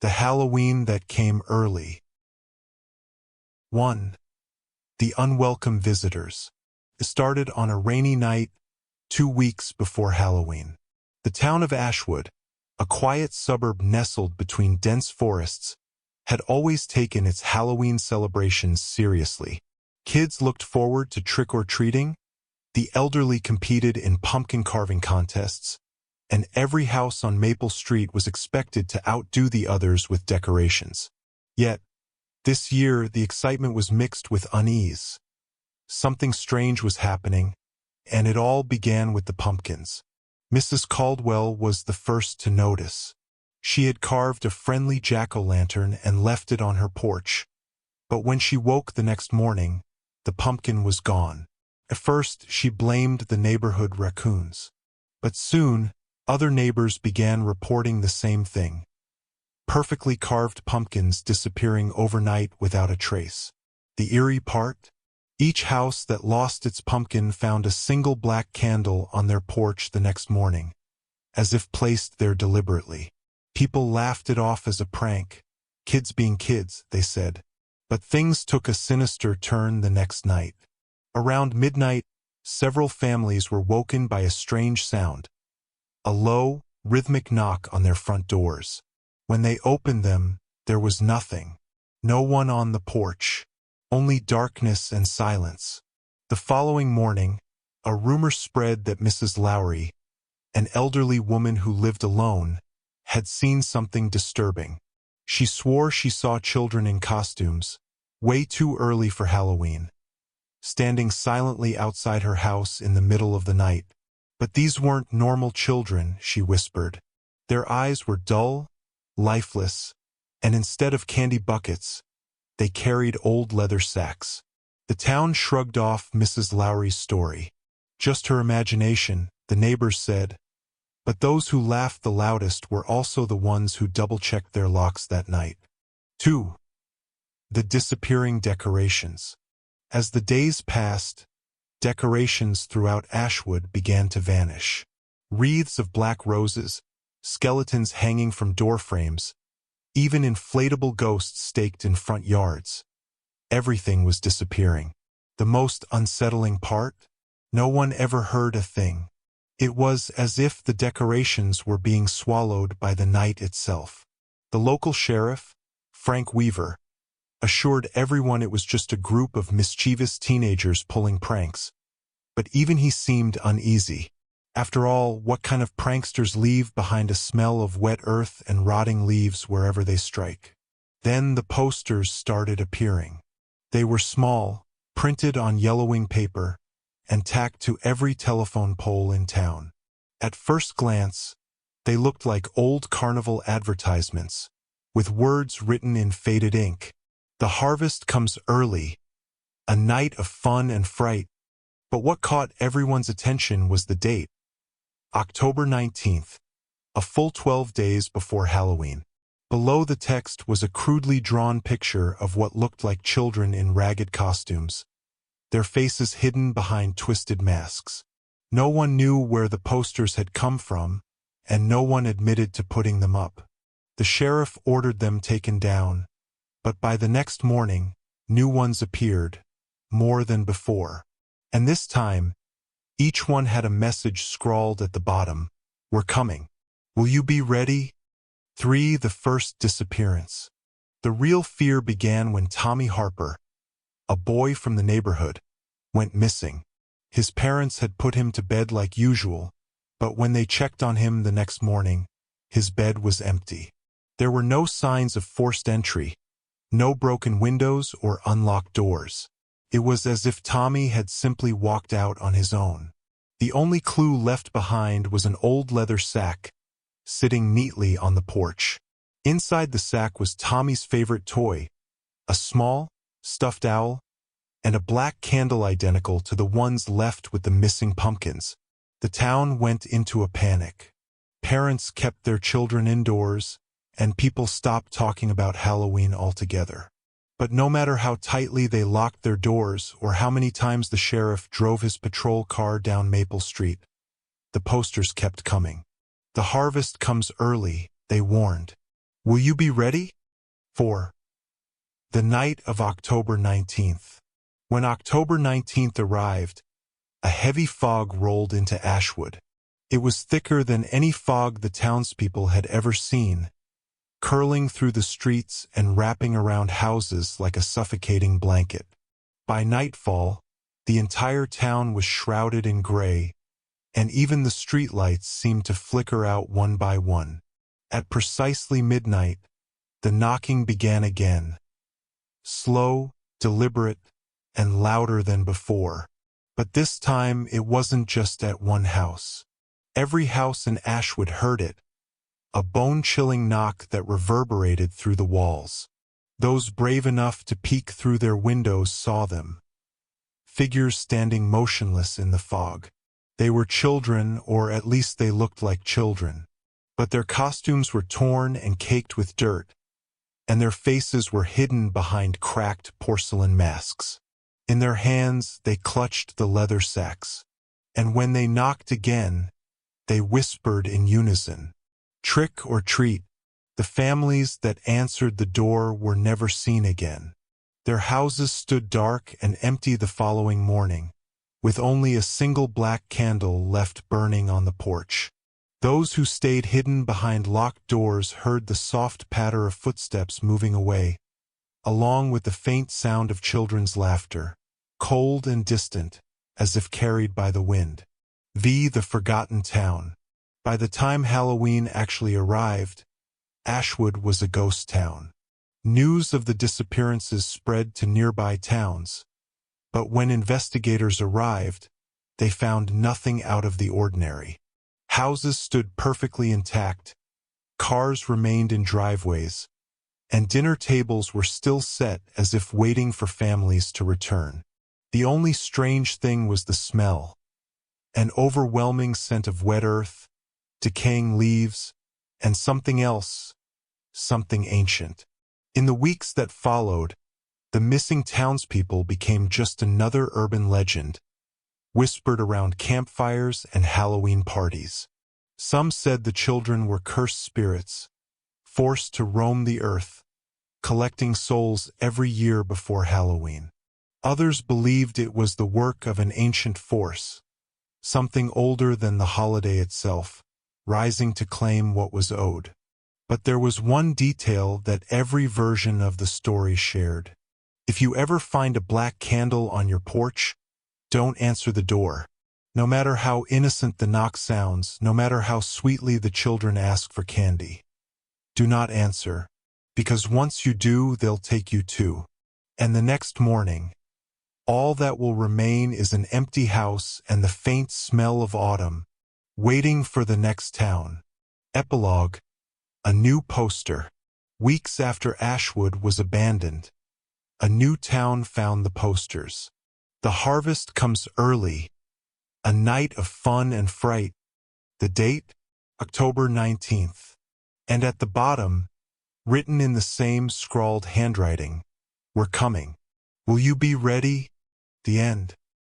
The Halloween that came early. 1. The unwelcome visitors. It started on a rainy night, 2 weeks before Halloween. The town of Ashwood, a quiet suburb nestled between dense forests, had always taken its Halloween celebrations seriously. Kids looked forward to trick-or-treating, the elderly competed in pumpkin carving contests, and every house on Maple Street was expected to outdo the others with decorations. Yet, this year the excitement was mixed with unease. Something strange was happening, and it all began with the pumpkins. Mrs. Caldwell was the first to notice. She had carved a friendly jack-o'-lantern and left it on her porch. But when she woke the next morning, the pumpkin was gone. At first, she blamed the neighborhood raccoons. But soon, other neighbors began reporting the same thing. Perfectly carved pumpkins disappearing overnight without a trace. The eerie part? Each house that lost its pumpkin found a single black candle on their porch the next morning, as if placed there deliberately. People laughed it off as a prank. Kids being kids, they said. But things took a sinister turn the next night. Around midnight, several families were woken by a strange sound. A low, rhythmic knock on their front doors. When they opened them, there was nothing. No one on the porch. Only darkness and silence. The following morning, a rumor spread that Mrs. Lowry, an elderly woman who lived alone, had seen something disturbing. She swore she saw children in costumes, way too early for Halloween, standing silently outside her house in the middle of the night. But these weren't normal children, she whispered. Their eyes were dull, lifeless, and instead of candy buckets, they carried old leather sacks. The town shrugged off Mrs. Lowry's story. Just her imagination, the neighbors said. But those who laughed the loudest were also the ones who double-checked their locks that night. 2. The disappearing decorations. As the days passed, decorations throughout Ashwood began to vanish. Wreaths of black roses, skeletons hanging from door frames, even inflatable ghosts staked in front yards. Everything was disappearing. The most unsettling part? No one ever heard a thing. It was as if the decorations were being swallowed by the night itself. The local sheriff, Frank Weaver, assured everyone it was just a group of mischievous teenagers pulling pranks. But even he seemed uneasy. After all, what kind of pranksters leave behind a smell of wet earth and rotting leaves wherever they strike? Then the posters started appearing. They were small, printed on yellowing paper, and tacked to every telephone pole in town. At first glance, they looked like old carnival advertisements, with words written in faded ink. The harvest comes early, a night of fun and fright. But what caught everyone's attention was the date. October 19th, a full 12 days before Halloween. Below the text was a crudely drawn picture of what looked like children in ragged costumes, their faces hidden behind twisted masks. No one knew where the posters had come from, and no one admitted to putting them up. The sheriff ordered them taken down, but by the next morning, new ones appeared, more than before. And this time, each one had a message scrawled at the bottom. We're coming. Will you be ready? 3. The first disappearance. The real fear began when Tommy Harper, a boy from the neighborhood, went missing. His parents had put him to bed like usual, but when they checked on him the next morning, his bed was empty. There were no signs of forced entry, no broken windows or unlocked doors. It was as if Tommy had simply walked out on his own. The only clue left behind was an old leather sack, sitting neatly on the porch. Inside the sack was Tommy's favorite toy, a small, stuffed owl, and a black candle identical to the ones left with the missing pumpkins. The town went into a panic. Parents kept their children indoors, and people stopped talking about Halloween altogether. But no matter how tightly they locked their doors or how many times the sheriff drove his patrol car down Maple Street, the posters kept coming. The harvest comes early, they warned. Will you be ready? 4. The night of October 19th. When October 19th arrived, a heavy fog rolled into Ashwood. It was thicker than any fog the townspeople had ever seen, curling through the streets and wrapping around houses like a suffocating blanket. By nightfall, the entire town was shrouded in gray, and even the streetlights seemed to flicker out one by one. At precisely midnight, the knocking began again, slow, deliberate, and louder than before. But this time it wasn't just at one house. Every house in Ashwood heard it, a bone-chilling knock that reverberated through the walls. Those brave enough to peek through their windows saw them, figures standing motionless in the fog. They were children, or at least they looked like children. But their costumes were torn and caked with dirt, and their faces were hidden behind cracked porcelain masks. In their hands they clutched the leather sacks, and when they knocked again, they whispered in unison, "Trick or treat." The families that answered the door were never seen again. Their houses stood dark and empty the following morning, with only a single black candle left burning on the porch. Those who stayed hidden behind locked doors heard the soft patter of footsteps moving away, along with the faint sound of children's laughter, cold and distant, as if carried by the wind. The forgotten town. By the time Halloween actually arrived, Ashwood was a ghost town. News of the disappearances spread to nearby towns, but when investigators arrived, they found nothing out of the ordinary. Houses stood perfectly intact, cars remained in driveways, and dinner tables were still set as if waiting for families to return. The only strange thing was the smell, an overwhelming scent of wet earth, decaying leaves, and something else, something ancient. In the weeks that followed, the missing townspeople became just another urban legend, whispered around campfires and Halloween parties. Some said the children were cursed spirits, forced to roam the earth, collecting souls every year before Halloween. Others believed it was the work of an ancient force, something older than the holiday itself, rising to claim what was owed. But there was one detail that every version of the story shared. If you ever find a black candle on your porch, don't answer the door. No matter how innocent the knock sounds, no matter how sweetly the children ask for candy, do not answer, because once you do, they'll take you too. And the next morning, all that will remain is an empty house and the faint smell of autumn, waiting for the next town. Epilogue: a new poster. Weeks after Ashwood was abandoned, a new town found the posters. The harvest comes early, a night of fun and fright. The date? October 19th. And at the bottom, written in the same scrawled handwriting, "We're coming. Will you be ready?" The end.